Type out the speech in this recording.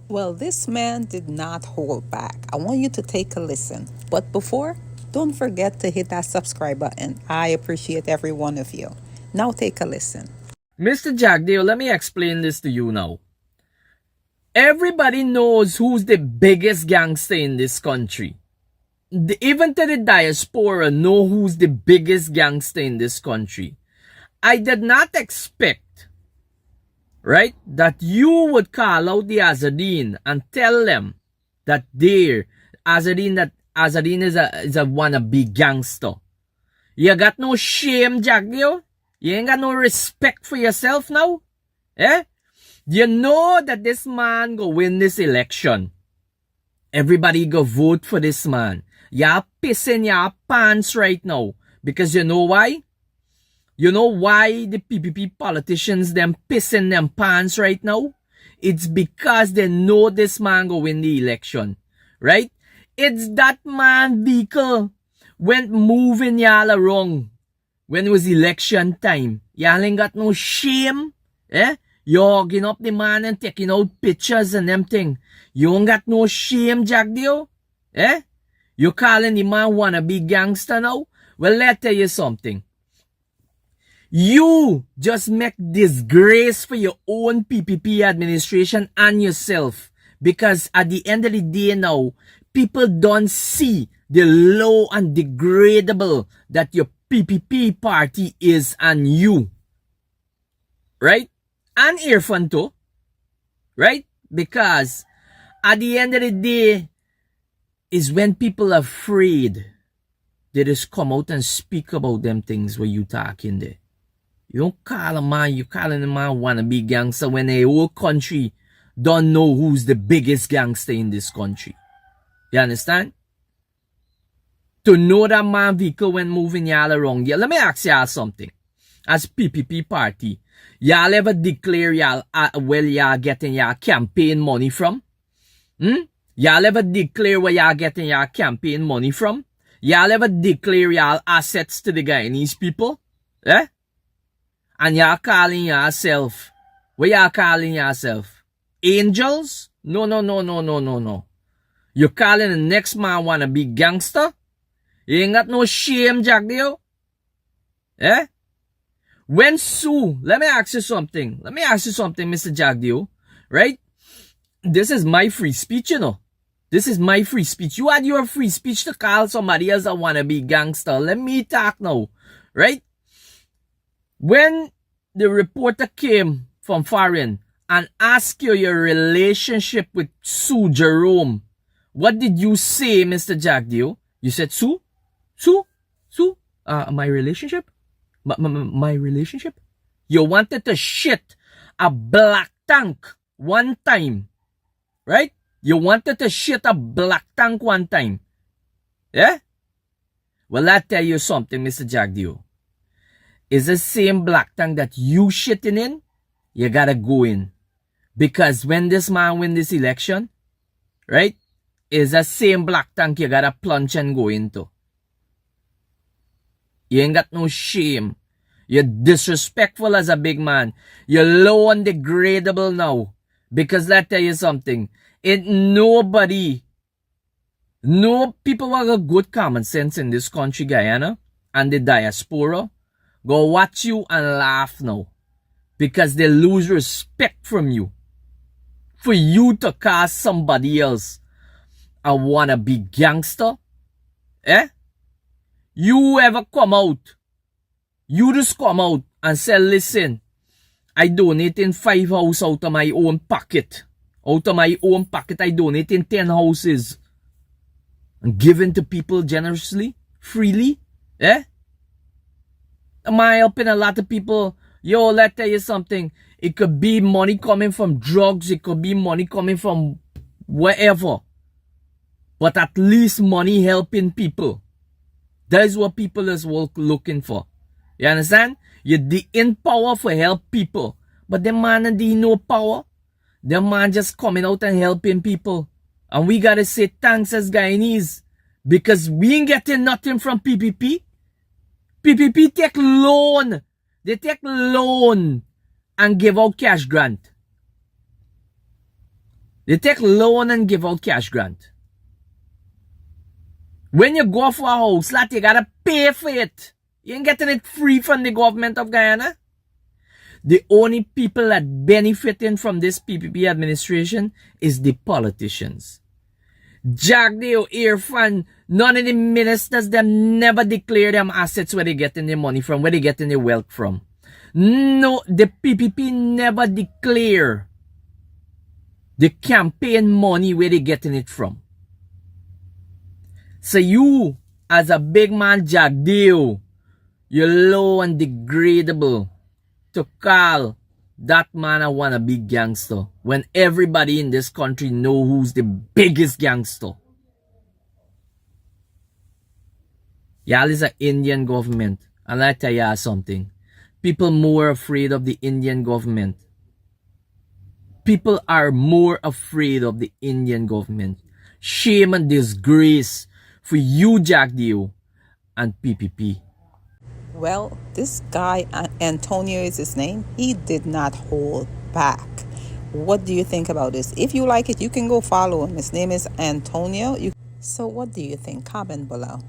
Well, this man did not hold back. I want you to take a listen. But before, don't forget to hit that subscribe button. I appreciate every one of you. Now take a listen. Mr. Jagdeo, let me explain this to you now. Everybody knows who's the biggest gangster in this country. Even to the diaspora know who's the biggest gangster in this country. I did not expect, right, that you would call out the Azadeen and tell them that Azadeen is a wannabe gangster. You got no shame, Jagdeo? You ain't got no respect for yourself now? Eh? You know that this man go win this election. Everybody go vote for this man. You're pissing your pants right now. Because you know why? You know why the PPP politicians them pissing them pants right now? It's because they know this man go win the election. Right? It's that man vehicle went moving y'all around when it was election time. Y'all ain't got no shame. Eh? You hugging up the man and taking out pictures and them thing. You ain't got no shame, Jagdeo? Eh? You calling the man wannabe gangster now? Well, let tell you something. You just make disgrace for your own PPP administration and yourself. Because at the end of the day now, people don't see the low and degradable that your PPP party is and you. Right? And Irfan too. Right? Because at the end of the day, is when people are afraid, they just come out and speak about them things where you talking there. You don't call a man, you calling a man wannabe gangster when the whole country don't know who's the biggest gangster in this country. You understand? To know that man vehicle when moving y'all around. Yeah, let me ask y'all something. As PPP party, y'all ever declare y'all where y'all getting y'all campaign money from? Y'all ever declare where y'all getting y'all campaign money from? Y'all ever declare y'all assets to the Guyanese people? Eh? And y'all calling yourself, what y'all calling yourself? Angels? No, no, no, no, no, no, no. You calling the next man wanna be gangster? You ain't got no shame, Jagdeo? Eh? When Sue, let me ask you something. Let me ask you something, Mr. Jagdeo. Right? This is my free speech, you know. This is my free speech. You had your free speech to call somebody else a wannabe gangster. Let me talk now. Right? When the reporter came from foreign and asked you your relationship with Sue Jerome, what did you say, Mr. Jagdeo? You said, Sue? My relationship? My relationship? You wanted to shit a black tank one time. Right? You wanted to shit a black tank one time. Yeah? Well, I tell you something, Mr. Jagdeo. Is the same black tank that you shitting in, you gotta go in. Because when this man win this election, right, is the same black tank you gotta plunge and go into. You ain't got no shame. You're disrespectful as a big man. You're low and degradable now. Because let tell you something. No people who have good common sense in this country, Guyana, and the diaspora, go watch you and laugh now. Because they lose respect from you. For you to call somebody else a wannabe gangster. Eh? You ever come out. You just come out and say, listen, I donating 5 houses out of my own pocket. Out of my own pocket, I donating 10 houses. And giving to people generously, freely. Eh? Am I helping a lot of people? Yo, let tell you something. It could be money coming from drugs. It could be money coming from wherever. But at least money helping people. That is what people is looking for. You understand? You're in power for help people. But the man and the no power. The man just coming out and helping people. And we gotta say thanks as Guyanese. Because we ain't getting nothing from PPP. PPP take loan. They take loan and give out cash grant. They take loan and give out cash grant. When you go for a house lot, you gotta pay for it. You ain't getting it free from the government of Guyana. The only people that benefiting from this PPP administration is the politicians. Jagdeo, Irfan, none of the ministers, them never declare them assets where they getting their money from, where they getting their wealth from. No, the PPP never declare the campaign money where they getting it from. So you, as a big man Jagdeo, you're low and degradable to call that man a wannabe gangster when everybody in this country know who's the biggest gangster. Y'all is an Indian government. And I tell y'all something. People more afraid of the Indian government. People are more afraid of the Indian government. Shame and disgrace for you, Jagdeo, and PPP. Well, this guy, Antonio is his name, he did not hold back. What do you think about this? If you like it, you can go follow him. His name is Antonio. So what do you think? Comment below.